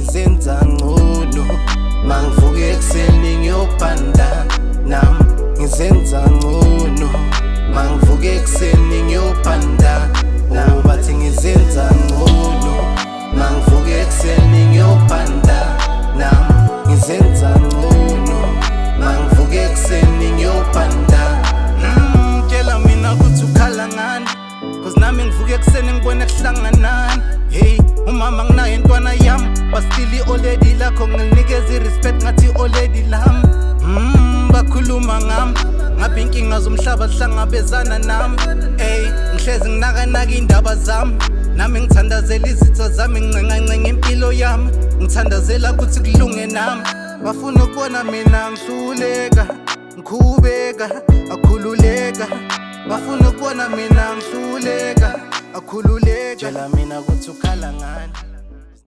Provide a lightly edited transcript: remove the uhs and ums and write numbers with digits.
ngizenza ngcono mangivuka ekuseni ngiyobhanda nami ngizenza ngcono mangivuka ekuseni ngiyobhanda nami bathi ngizenza ngcono mangivuka ekuseni ngiyobhanda nami ngizenza ngcono mangivuka ekuseni ngiyobhanda tshela mina kuthi ukhala ngani cause nami ngivuka ekuseni ngibona kuhlanganani hey umama nginayo intwana yami bastili oledi lakho nginikeza irespect ngathi oledi lami bakhuluma ngami ngabe inkinga zomhlaba zihlangabezana nami hey ngihlezi nginaka indaba zami nami ngithandazela izitha zami ngincenga impilo yami ngithandazela ukuthi kulunge nami bafuna ukubona mina ngihluleka ngikhubeka akhululeka bafuna ukubona mina ngihluleka akhululeka tshela mina ukuthi ukhala ngani